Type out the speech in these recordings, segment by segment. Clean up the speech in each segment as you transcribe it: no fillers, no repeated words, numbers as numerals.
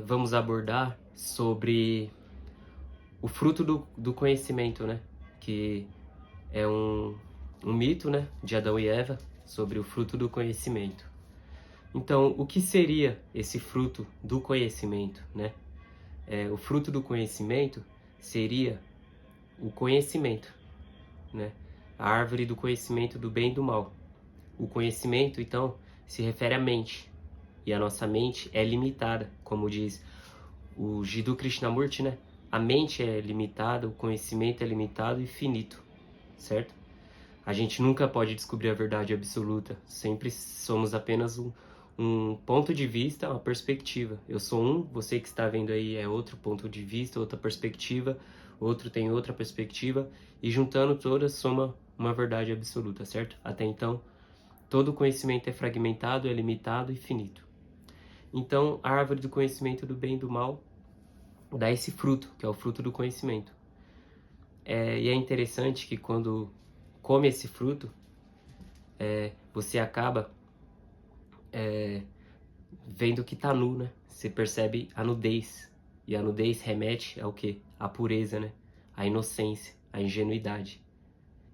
vamos abordar sobre o fruto do conhecimento, né? Que é um mito, né? De Adão e Eva sobre o fruto do conhecimento. Então, o que seria esse fruto do conhecimento, né? O fruto do conhecimento seria o conhecimento, né? A árvore do conhecimento do bem e do mal. O conhecimento, então, se refere à mente. E a nossa mente é limitada, como diz o Jiddu Krishnamurti, né? A mente é limitada, o conhecimento é limitado e finito, certo? A gente nunca pode descobrir a verdade absoluta. Sempre somos apenas um ponto de vista, uma perspectiva. Eu sou um, você que está vendo aí é outro ponto de vista, outra perspectiva, outro tem outra perspectiva, e juntando todas soma uma verdade absoluta, certo? Até então, todo conhecimento é fragmentado, é limitado e finito. Então, a árvore do conhecimento do bem e do mal dá esse fruto, que é o fruto do conhecimento. E é interessante que quando come esse fruto, você acaba vendo que tá nu, né? Você percebe a nudez. E a nudez remete ao quê? À pureza, né? À inocência, à ingenuidade.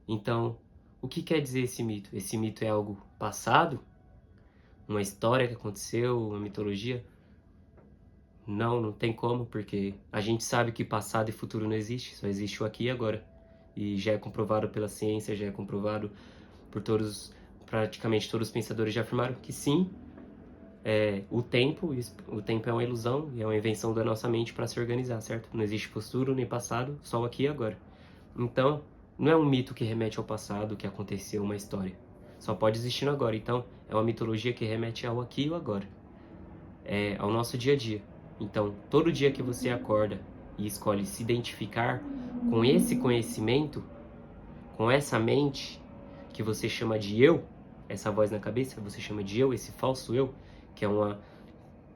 Então, o que quer dizer esse mito? Esse mito é algo passado? Uma história que aconteceu? Uma mitologia? Não tem como, porque a gente sabe que passado e futuro não existe, só existe o aqui e agora. E já é comprovado pela ciência, já é comprovado por praticamente todos os pensadores já afirmaram que sim, o tempo é uma ilusão e é uma invenção da nossa mente para se organizar, certo? Não existe futuro nem passado, só o aqui e agora. Então, não é um mito que remete ao passado, que aconteceu uma história. Só pode existir no agora. Então, é uma mitologia que remete ao aqui e ao agora. Ao nosso dia a dia. Então, todo dia que você acorda e escolhe se identificar com esse conhecimento, com essa mente que você chama de eu, essa voz na cabeça, você chama de eu, esse falso eu, que é uma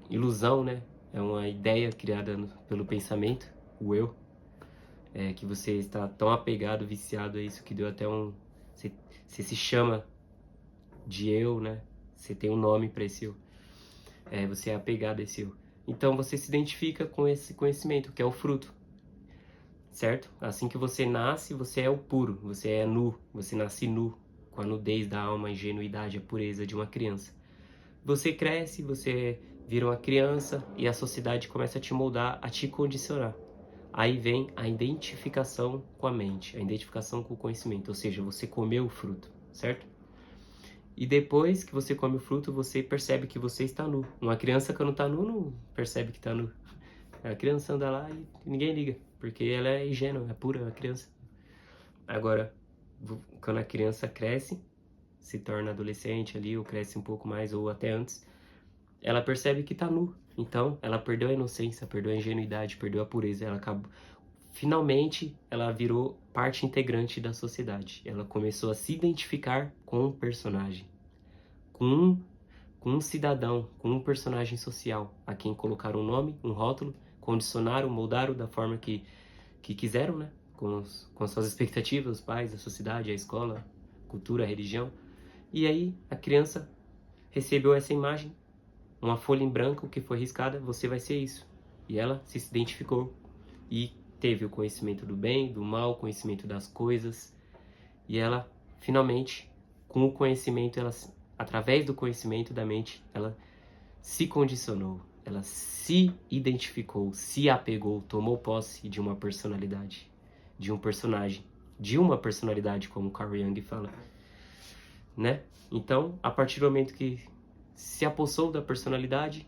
ilusão, né? É uma ideia criada pelo pensamento, o eu, que você está tão apegado, viciado a isso que deu até você se chama de eu, né? Você tem um nome para esse eu. Você é apegado a esse eu. Então você se identifica com esse conhecimento, que é o fruto, certo? Assim que você nasce, você é o puro, você é nu, você nasce nu, com a nudez da alma, a ingenuidade, a pureza de uma criança. Você cresce, você vira uma criança e a sociedade começa a te moldar, a te condicionar. Aí vem a identificação com a mente, a identificação com o conhecimento, ou seja, você comeu o fruto, certo? E depois que você come o fruto, você percebe que você está nu. Uma criança que não está nu, não percebe que está nu. A criança anda lá e ninguém liga, porque ela é ingênua, é pura, é uma criança. Agora, quando a criança cresce, se torna adolescente ali, ou cresce um pouco mais, ou até antes, ela percebe que está nu. Então, ela perdeu a inocência, perdeu a ingenuidade, perdeu a pureza. Ela acabou... Finalmente, ela virou parte integrante da sociedade. Ela começou a se identificar com um personagem, com um cidadão, com um personagem social, a quem colocaram um nome, um rótulo, condicionaram, moldaram da forma que quiseram, né? Com suas expectativas, os pais, a sociedade, a escola, a cultura, a religião. E aí, a criança recebeu essa imagem, uma folha em branco que foi riscada, você vai ser isso. E ela se identificou e teve o conhecimento do bem, do mal, o conhecimento das coisas. E ela, finalmente, com o conhecimento, através do conhecimento da mente, ela se condicionou, ela se identificou, se apegou, tomou posse de uma personalidade, de um personagem, de uma personalidade, como Carl Jung fala, né? Então, a partir do momento que se apossou da personalidade,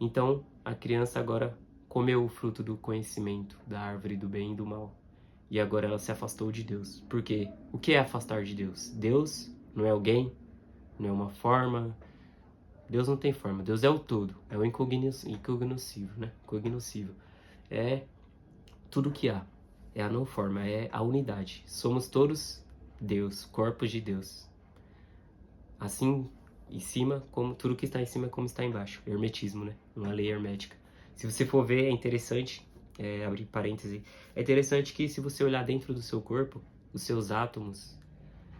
então a criança agora comeu o fruto do conhecimento da árvore do bem e do mal. E agora ela se afastou de Deus. Por quê? O que é afastar de Deus? Deus não é alguém, não é uma forma. Deus não tem forma. Deus é o todo. É o incognoscível, né? Cognoscível. É tudo que há. É a não forma, é a unidade. Somos todos Deus, corpos de Deus. Assim, em cima, como tudo que está em cima é como está embaixo. Hermetismo, né? Uma lei hermética. Se você for ver, é interessante, abrir parêntese, é interessante que se você olhar dentro do seu corpo, os seus átomos,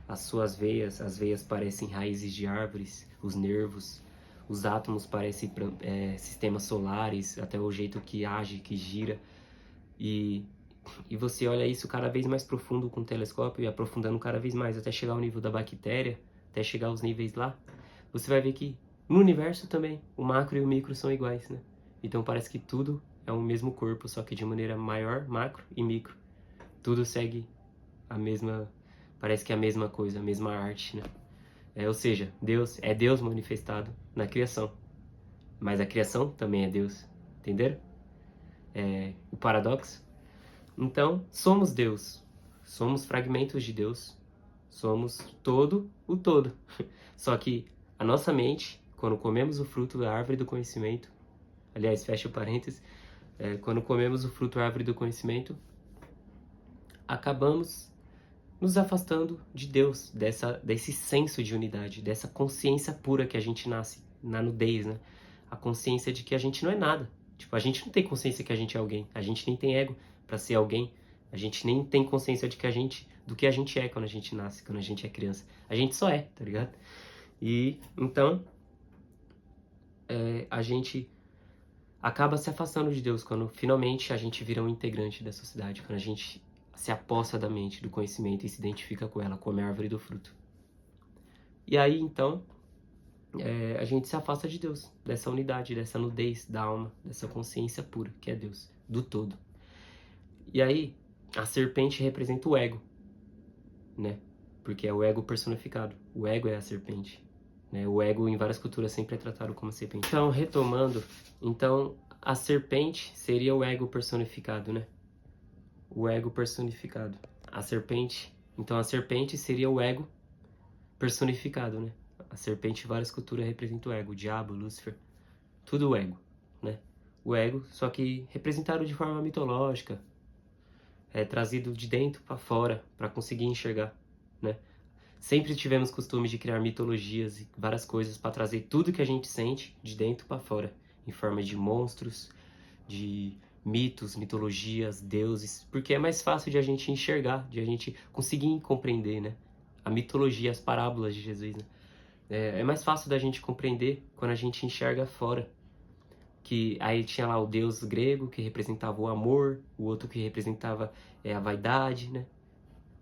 as suas veias, as veias parecem raízes de árvores, os nervos, os átomos parecem sistemas solares, até o jeito que age, que gira. E você olha isso cada vez mais profundo com o telescópio e aprofundando cada vez mais até chegar ao nível da bactéria, até chegar aos níveis lá, você vai ver que no universo também o macro e o micro são iguais, né? Então parece que tudo é um mesmo corpo, só que de maneira maior, macro e micro. Tudo segue a mesma, parece que é a mesma coisa, a mesma arte, né? Ou seja, Deus é Deus manifestado na criação, mas a criação também é Deus, entenderam? O paradoxo. Então, somos Deus, somos fragmentos de Deus, somos todo o todo. Só que a nossa mente, quando comemos o fruto da árvore do conhecimento, aliás, fecha o parênteses, quando comemos o fruto da árvore do conhecimento, acabamos nos afastando de Deus, desse senso de unidade, dessa consciência pura que a gente nasce, na nudez, né? A consciência de que a gente não é nada. Tipo, a gente não tem consciência que a gente é alguém, a gente nem tem ego para ser alguém, a gente nem tem consciência do que a gente é quando a gente nasce, quando a gente é criança. A gente só é, tá ligado? E então a gente acaba se afastando de Deus quando finalmente a gente vira um integrante da sociedade, quando a gente se aposta da mente, do conhecimento e se identifica com ela, come a árvore do fruto. E aí, então, a gente se afasta de Deus, dessa unidade, dessa nudez da alma, dessa consciência pura, que é Deus, do todo. E aí, a serpente representa o ego, né? Porque é o ego personificado. O ego é a serpente. Né? O ego, em várias culturas, sempre é tratado como serpente. Então, retomando, a serpente seria o ego personificado, né? O ego personificado. A serpente seria o ego personificado, né? A serpente, em várias culturas, representa o ego. O diabo, Lúcifer, tudo o ego, né? O ego, só que representado de forma mitológica, trazido de dentro para fora, para conseguir enxergar, né? Sempre tivemos costume de criar mitologias e várias coisas para trazer tudo que a gente sente de dentro para fora, em forma de monstros, de mitos, mitologias, deuses, porque é mais fácil de a gente enxergar, de a gente conseguir compreender, né? A mitologia, as parábolas de Jesus, né? É mais fácil da gente compreender quando a gente enxerga fora. Que aí tinha lá o deus grego, que representava o amor, o outro que representava a vaidade, né?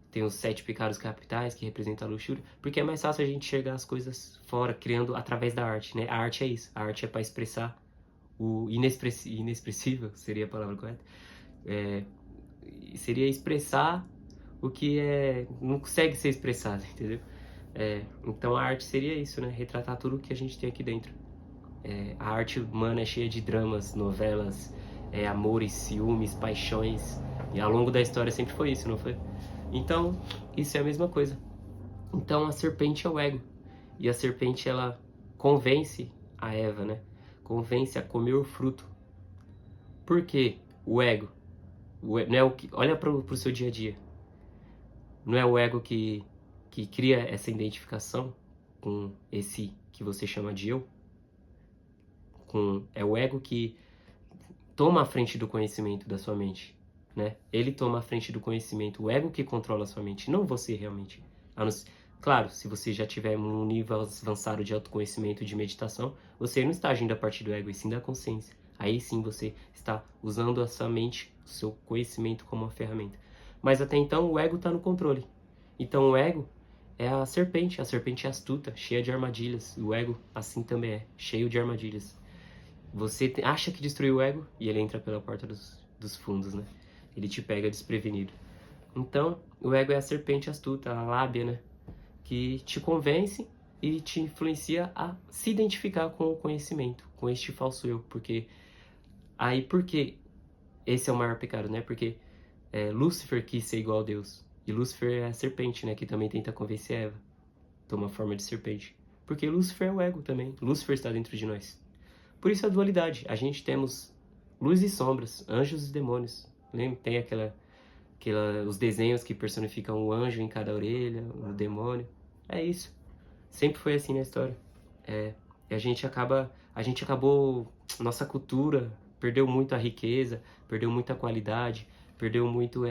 Tem os 7 pecados capitais, que representam a luxúria, porque é mais fácil a gente enxergar as coisas fora, criando através da arte, né? A arte é isso, a arte é para expressar o inexpressível, seria a palavra correta, seria expressar o que não consegue ser expressado, entendeu? Então a arte seria isso, né? Retratar tudo o que a gente tem aqui dentro. A arte humana é cheia de dramas, novelas, amores, ciúmes, paixões, e ao longo da história sempre foi isso, não foi? Então, isso é a mesma coisa. Então a serpente é o ego, e a serpente ela convence a Eva, né? Convence a comer o fruto. Por quê? O ego. Não é o que, olha para o seu dia a dia. Não é o ego que cria essa identificação com esse que você chama de eu? É o ego que toma a frente do conhecimento da sua mente, né? Ele toma a frente do conhecimento, o ego que controla a sua mente, não você realmente. Claro, se você já tiver um nível avançado de autoconhecimento e de meditação, você não está agindo a partir do ego, e sim da consciência. Aí sim você está usando a sua mente, o seu conhecimento como uma ferramenta. Mas até então o ego está no controle. Então o ego é a serpente é astuta, cheia de armadilhas. O ego assim também é, cheio de armadilhas. Você acha que destruiu o ego e ele entra pela porta dos fundos, né? Ele te pega desprevenido. Então, o ego é a serpente astuta, a lábia, né? Que te convence e te influencia a se identificar com o conhecimento, com este falso eu. Porque esse é o maior pecado, né? Porque Lúcifer quis ser igual a Deus. E Lúcifer é a serpente, né? Que também tenta convencer a Eva. Toma forma de serpente. Porque Lúcifer é o ego também. Lúcifer está dentro de nós. Por isso a dualidade. A gente temos luz e sombras, anjos e demônios. Lembra? Tem os desenhos que personificam o anjo em cada orelha, o demônio. É isso. Sempre foi assim na história. E a gente acabou, nossa cultura perdeu muito a riqueza, perdeu muita qualidade, perdeu muito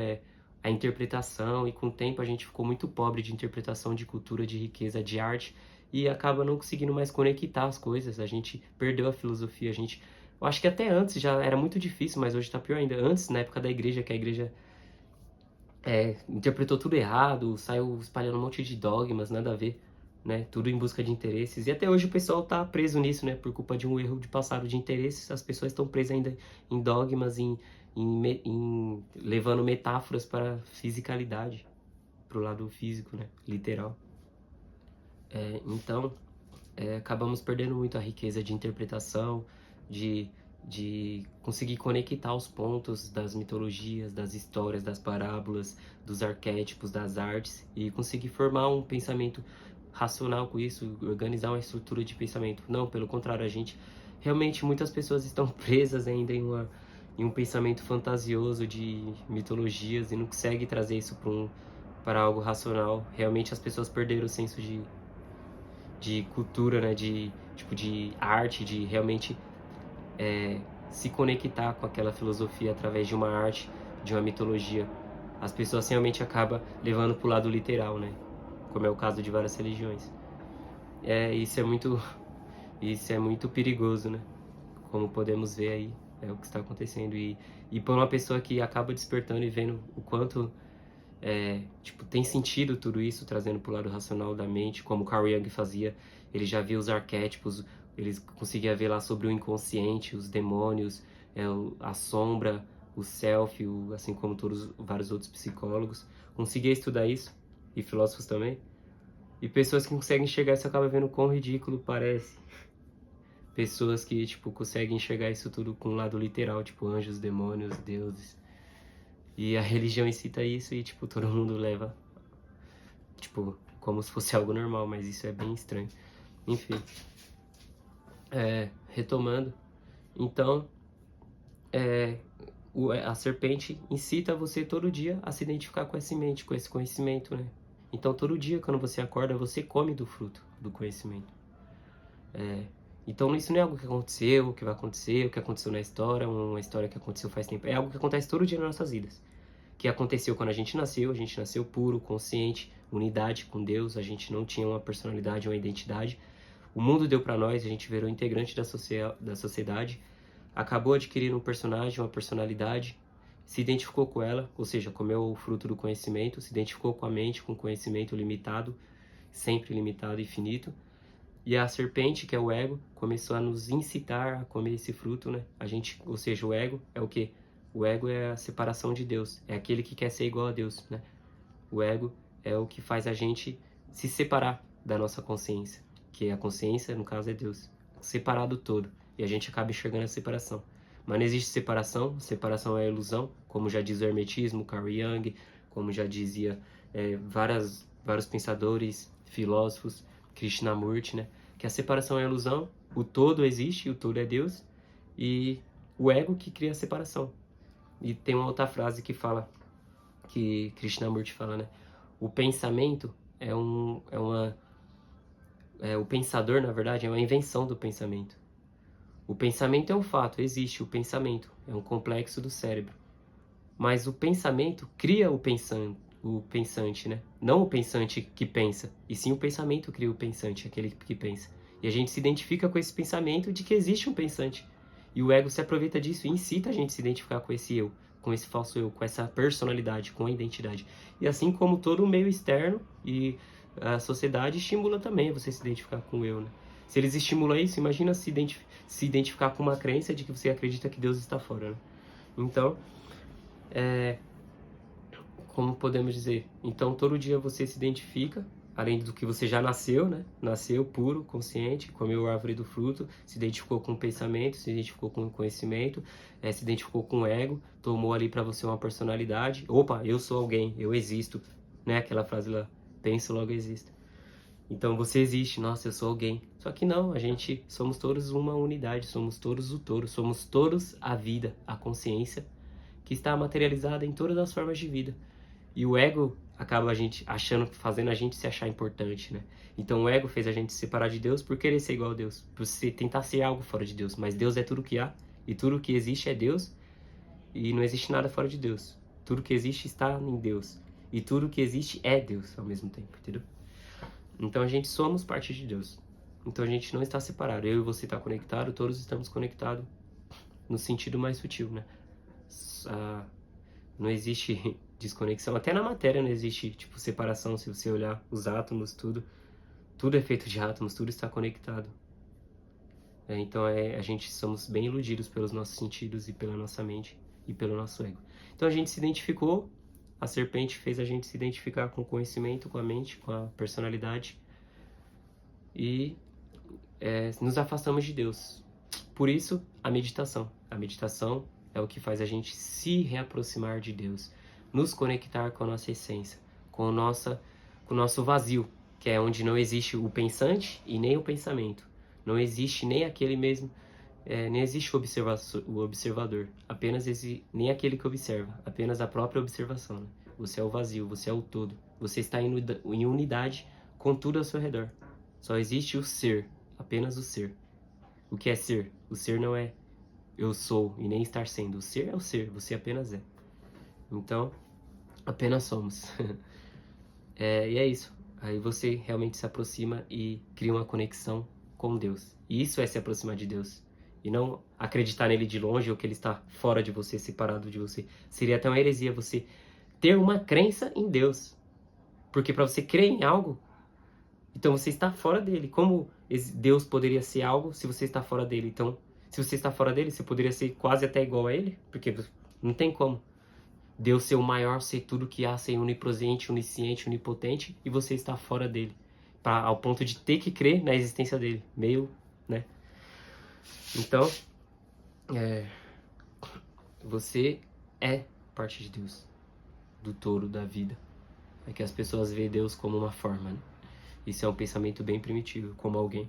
a interpretação, e com o tempo a gente ficou muito pobre de interpretação, de cultura, de riqueza, de arte, e acaba não conseguindo mais conectar as coisas. A gente perdeu a filosofia, eu acho que até antes já era muito difícil, mas hoje tá pior ainda. Antes, na época da igreja, que a igreja interpretou tudo errado, saiu espalhando um monte de dogmas, nada a ver, né? Tudo em busca de interesses. E até hoje o pessoal tá preso nisso, né? Por culpa de um erro de passado de interesses, as pessoas estão presas ainda em dogmas, levando metáforas para a fisicalidade, pro lado físico, né? Literal. Então, acabamos perdendo muito a riqueza de interpretação, de conseguir conectar os pontos das mitologias, das histórias, das parábolas, dos arquétipos, das artes, e conseguir formar um pensamento racional com isso, organizar uma estrutura de pensamento. Não, pelo contrário, realmente muitas pessoas estão presas ainda em um pensamento fantasioso de mitologias e não consegue trazer isso para algo racional. Realmente as pessoas perderam o senso de cultura, né, de arte, de realmente se conectar com aquela filosofia através de uma arte, de uma mitologia. As pessoas realmente acabam levando para o lado literal, né, como é o caso de várias religiões. Isso é muito perigoso, né, como podemos ver aí, é o que está acontecendo. E por uma pessoa que acaba despertando e vendo o quanto tem sentido tudo isso, trazendo pro lado racional da mente, como Carl Jung fazia. Ele já via os arquétipos, ele conseguia ver lá sobre o inconsciente, os demônios, a sombra, o self, assim como vários outros psicólogos. Conseguia estudar isso, e filósofos também. E pessoas que conseguem enxergar isso acabam vendo quão ridículo parece. Pessoas que, conseguem enxergar isso tudo com um lado literal, anjos, demônios, deuses. E a religião incita isso e, todo mundo leva, como se fosse algo normal, mas isso é bem estranho. Enfim, retomando, então, a serpente incita você todo dia a se identificar com essa mente, com esse conhecimento, né? Então, todo dia, quando você acorda, você come do fruto do conhecimento. Então, isso não é algo que aconteceu, que vai acontecer, o que aconteceu na história, uma história que aconteceu faz tempo. É algo que acontece todo dia nas nossas vidas. Que aconteceu quando a gente nasceu puro, consciente, unidade com Deus, a gente não tinha uma personalidade, uma identidade. O mundo deu para nós, a gente virou integrante da sociedade, acabou adquirindo um personagem, uma personalidade, se identificou com ela, ou seja, comeu o fruto do conhecimento, se identificou com a mente, com o conhecimento limitado, sempre limitado e finito. E a serpente, que é o ego, começou a nos incitar a comer esse fruto, né? Ou seja, o ego é o quê? O ego é a separação de Deus, é aquele que quer ser igual a Deus, né? O ego é o que faz a gente se separar da nossa consciência, que a consciência, no caso, é Deus, separado todo, e a gente acaba enxergando a separação. Mas não existe separação é ilusão, como já diz o hermetismo, Carl Jung, como já dizia vários pensadores, filósofos, Krishnamurti, né? Que a separação é ilusão, o todo existe, o todo é Deus, e o ego que cria a separação. E tem uma outra frase que fala, que Krishnamurti fala, né? O pensamento o pensador, na verdade, é uma invenção do pensamento. O pensamento é um fato, existe o pensamento, é um complexo do cérebro. Mas o pensamento cria o pensante, né? Não o pensante que pensa, e sim o pensamento cria o pensante, aquele que pensa. E a gente se identifica com esse pensamento de que existe um pensante. E o ego se aproveita disso e incita a gente a se identificar com esse eu, com esse falso eu, com essa personalidade, com a identidade. E assim como todo o meio externo e a sociedade estimula também você se identificar com o eu, né? Se eles estimulam isso, imagina se identificar com uma crença de que você acredita que Deus está fora, né? Então, como podemos dizer? Então, todo dia você se identifica, além do que você já nasceu, né? Nasceu puro, consciente, comeu a árvore do fruto, se identificou com o pensamento, se identificou com o conhecimento, se identificou com o ego, tomou ali para você uma personalidade. Opa, eu sou alguém, eu existo, né? Aquela frase lá, penso, logo existo. Então você existe, nossa, eu sou alguém. Só que não, somos todos uma unidade, somos todos o todo, somos todos a vida, a consciência, que está materializada em todas as formas de vida. E o ego acaba fazendo a gente se achar importante, né? Então o ego fez a gente se separar de Deus por querer ser igual a Deus, por tentar ser algo fora de Deus. Mas Deus é tudo que há, e tudo que existe é Deus, e não existe nada fora de Deus. Tudo que existe está em Deus, e tudo que existe é Deus ao mesmo tempo, entendeu? Então a gente somos parte de Deus. Então a gente não está separado. Eu e você está conectado, todos estamos conectados no sentido mais sutil, né? Não existe desconexão. Até na matéria não existe, tipo, separação. Se você olhar os átomos, tudo é feito de átomos, tudo está conectado. Então a gente somos bem iludidos pelos nossos sentidos e pela nossa mente e pelo nosso ego. Então a gente se identificou, a serpente fez a gente se identificar com o conhecimento, com a mente, com a personalidade e nos afastamos de Deus. Por isso, a meditação. A meditação é o que faz a gente se reaproximar de Deus, nos conectar com a nossa essência, com o nosso vazio, que é onde não existe o pensante e nem o pensamento. Não existe nem aquele mesmo, nem existe o observador, apenas nem aquele que observa, apenas a própria observação. Né? Você é o vazio, você é o todo. Você está em unidade com tudo ao seu redor. Só existe o ser, apenas o ser. O que é ser? O ser não é eu sou e nem estar sendo. O ser é o ser, você apenas é. Então, apenas somos. E é isso. Aí você realmente se aproxima e cria uma conexão com Deus. E isso é se aproximar de Deus. E não acreditar nele de longe ou que ele está fora de você, separado de você. Seria até uma heresia você ter uma crença em Deus. Porque para você crer em algo, então você está fora dele. Como Deus poderia ser algo se você está fora dele? Então, se você está fora dele, você poderia ser quase até igual a ele? Porque não tem como. Deus ser o maior, ser tudo que há, ser onipresente, onisciente, onipotente, e você está fora dele. Ao ponto de ter que crer na existência dele. Meio, né? Então, você é parte de Deus. Do todo, da vida. É que as pessoas veem Deus como uma forma, né? Isso é um pensamento bem primitivo, como alguém.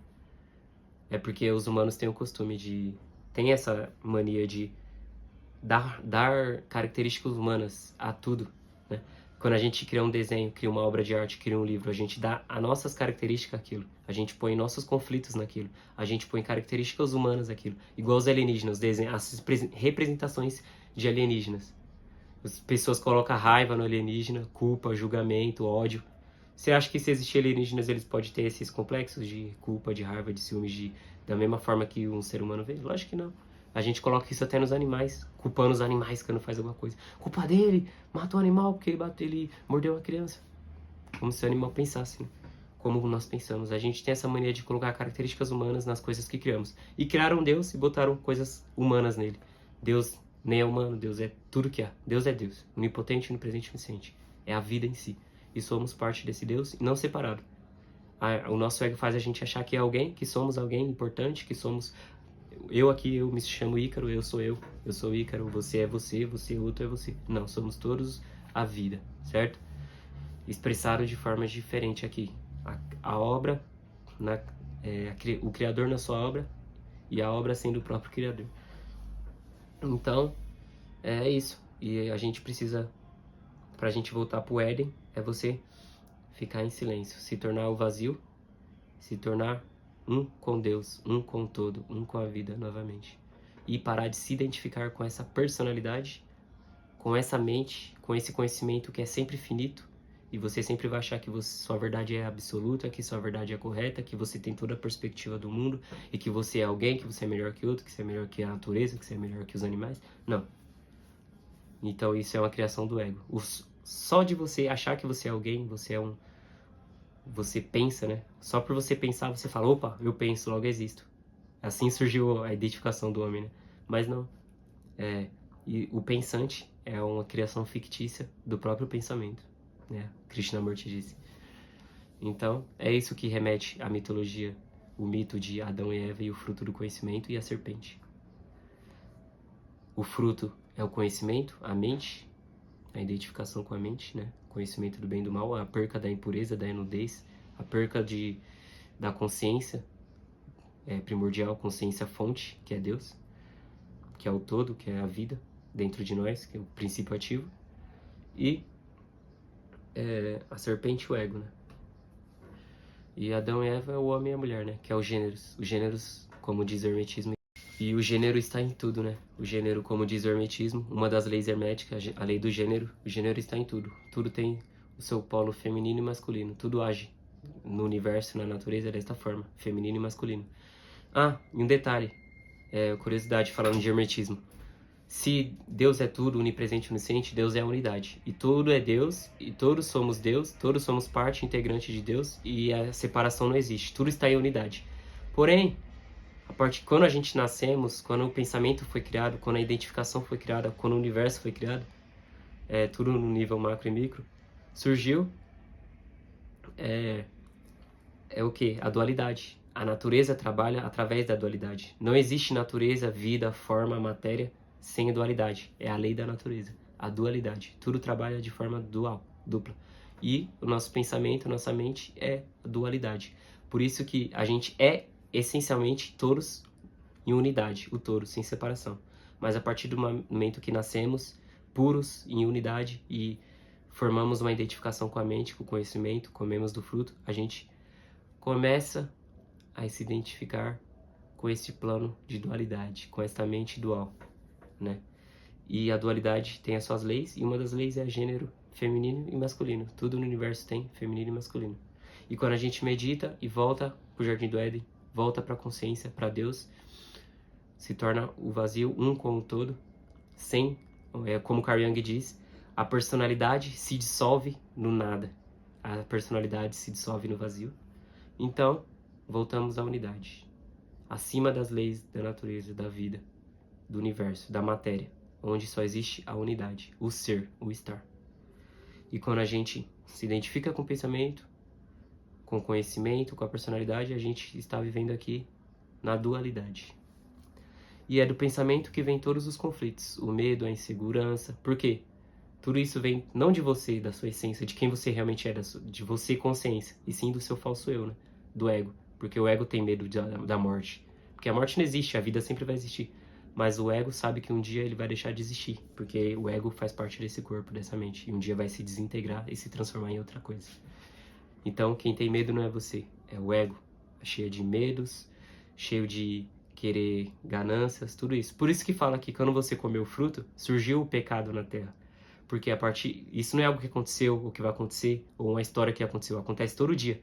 É porque os humanos têm o costume tem essa mania de dar características humanas a tudo, né? Quando a gente cria um desenho, cria uma obra de arte, cria um livro, a gente dá as nossas características àquilo. A gente põe nossos conflitos naquilo. A gente põe características humanas naquilo. Igual os alienígenas, as representações de alienígenas. As pessoas colocam raiva no alienígena, culpa, julgamento, ódio. Você acha que se existir alienígenas, eles podem ter esses complexos de culpa, de raiva, de ciúmes, da mesma forma que um ser humano vê? Lógico que não. A gente coloca isso até nos animais, culpando os animais quando faz alguma coisa. Culpa dele, matou o animal porque ele mordeu uma criança. Como se o animal pensasse, né? Como nós pensamos. A gente tem essa mania de colocar características humanas nas coisas que criamos. E criaram Deus e botaram coisas humanas nele. Deus nem é humano, Deus é tudo que há. Deus é Deus, onipotente, onipresente, onisciente. É a vida em si. E somos parte desse Deus, não separado. O nosso ego faz a gente achar que é alguém, que somos alguém importante, que somos... Eu me chamo Ícaro, eu sou Ícaro, você é você, outro é você. Não, somos todos a vida, certo? Expressado de forma diferente aqui. A obra, o Criador na sua obra e a obra sendo o próprio Criador. Então, é isso. E a gente precisa, pra gente voltar pro Éden, é você ficar em silêncio, se tornar o vazio, se tornar um com Deus, um com o todo, um com a vida novamente. E parar de se identificar com essa personalidade, com essa mente, com esse conhecimento que é sempre finito, e você sempre vai achar que sua verdade é absoluta, que sua verdade é correta, que você tem toda a perspectiva do mundo, e que você é alguém, que você é melhor que outro, que você é melhor que a natureza, que você é melhor que os animais. Não. Então isso é uma criação do ego. Só de você achar que você é alguém, você pensa, né? Só por você pensar, você fala, opa, eu penso, logo existo. Assim surgiu a identificação do homem, né? Mas não. E o pensante é uma criação fictícia do próprio pensamento, né? Krishnamurti disse. Então, é isso que remete à mitologia, o mito de Adão e Eva e o fruto do conhecimento e a serpente. O fruto é o conhecimento, a mente, a identificação com a mente, né? Conhecimento do bem e do mal, a perca da impureza, da nudez, a perca da consciência primordial, consciência fonte, que é Deus, que é o todo, que é a vida dentro de nós, que é o princípio ativo, e a serpente e o ego, né? E Adão e Eva é o homem e a mulher, né? Que é os gêneros. Os gêneros, como diz o hermetismo. E o gênero está em tudo, né? O gênero, como diz o hermetismo, uma das leis herméticas, a lei do gênero, o gênero está em tudo. Tudo tem o seu polo feminino e masculino, tudo age no universo, na natureza, desta forma, feminino e masculino. Ah, e um detalhe, curiosidade, falando de hermetismo. Se Deus é tudo, onipresente e onisciente, Deus é a unidade. E tudo é Deus, e todos somos Deus, todos somos parte integrante de Deus, e a separação não existe. Tudo está em unidade. Porém, quando a gente nascemos, quando o pensamento foi criado, quando a identificação foi criada, quando o universo foi criado, tudo no nível macro e micro, surgiu o que? A dualidade. A natureza trabalha através da dualidade. Não existe natureza, vida, forma, matéria sem dualidade. É a lei da natureza, a dualidade. Tudo trabalha de forma dual, dupla. E o nosso pensamento, nossa mente é a dualidade. Por isso que a gente é essencialmente todos em unidade, o todo, sem separação. Mas a partir do momento que nascemos puros em unidade e formamos uma identificação com a mente, com o conhecimento, comemos do fruto, a gente começa a se identificar com esse plano de dualidade, com esta mente dual, né? E a dualidade tem as suas leis, e uma das leis é gênero feminino e masculino. Tudo no universo tem feminino e masculino. E quando a gente medita e volta pro Jardim do Éden, volta para a consciência, para Deus, se torna o vazio um com o todo, sem, como Carl Jung diz, a personalidade se dissolve no nada. A personalidade se dissolve no vazio. Então, voltamos à unidade. Acima das leis da natureza, da vida, do universo, da matéria, onde só existe a unidade, o ser, o estar. E quando a gente se identifica com o pensamento, com o conhecimento, com a personalidade, a gente está vivendo aqui na dualidade. E é do pensamento que vem todos os conflitos, o medo, a insegurança. Por quê? Tudo isso vem não de você, da sua essência, de quem você realmente é, de você consciência, e sim do seu falso eu, né? Do ego. Porque o ego tem medo da morte. Porque a morte não existe, a vida sempre vai existir. Mas o ego sabe que um dia ele vai deixar de existir, porque o ego faz parte desse corpo, dessa mente, e um dia vai se desintegrar e se transformar em outra coisa. Então, quem tem medo não é você, é o ego, cheio de medos, cheio de querer ganâncias, tudo isso. Por isso que fala que quando você comeu o fruto, surgiu o pecado na terra. Porque isso não é algo que aconteceu, ou que vai acontecer, ou uma história que aconteceu, acontece todo dia.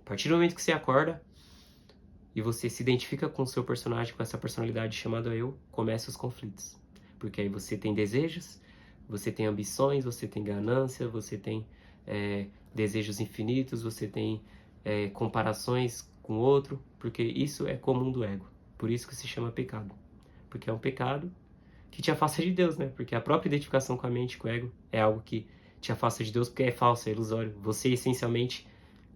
A partir do momento que você acorda e você se identifica com o seu personagem, com essa personalidade chamada eu, começam os conflitos. Porque aí você tem desejos, você tem ambições, você tem ganância, você tem desejos infinitos, você tem comparações com o outro, porque isso é comum do ego. Por isso que se chama pecado. Porque é um pecado que te afasta de Deus, né? Porque a própria identificação com a mente, com o ego, é algo que te afasta de Deus porque é falso, é ilusório. Você, essencialmente,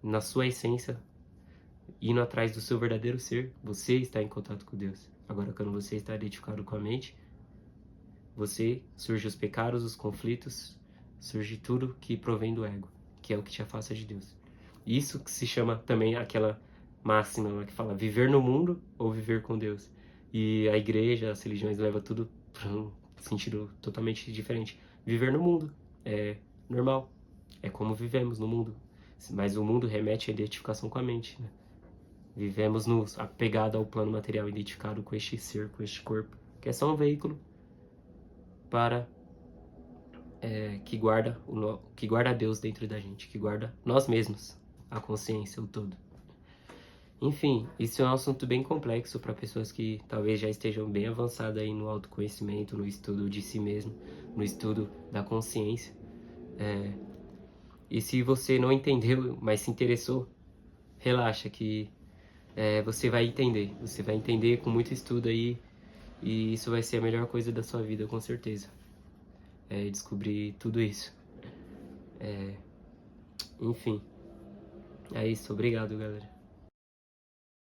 na sua essência, indo atrás do seu verdadeiro ser, você está em contato com Deus. Agora, quando você está identificado com a mente, surge os pecados, os conflitos, surge tudo que provém do ego, que é o que te afasta de Deus. Isso que se chama também aquela máxima lá que fala viver no mundo ou viver com Deus. E a igreja, as religiões levam tudo para um sentido totalmente diferente. Viver no mundo é normal, é como vivemos no mundo, mas o mundo remete à identificação com a mente, né? Vivemos apegado ao plano material, identificado com este ser, com este corpo, que é só um veículo para que guarda Deus dentro da gente, que guarda nós mesmos, a consciência, o todo. Enfim, isso é um assunto bem complexo para pessoas que talvez já estejam bem avançadas aí no autoconhecimento, no estudo de si mesmo, no estudo da consciência. E se você não entendeu, mas se interessou, relaxa que você vai entender com muito estudo aí, e isso vai ser a melhor coisa da sua vida, com certeza. Descobrir tudo isso. Enfim, é isso. Obrigado, galera.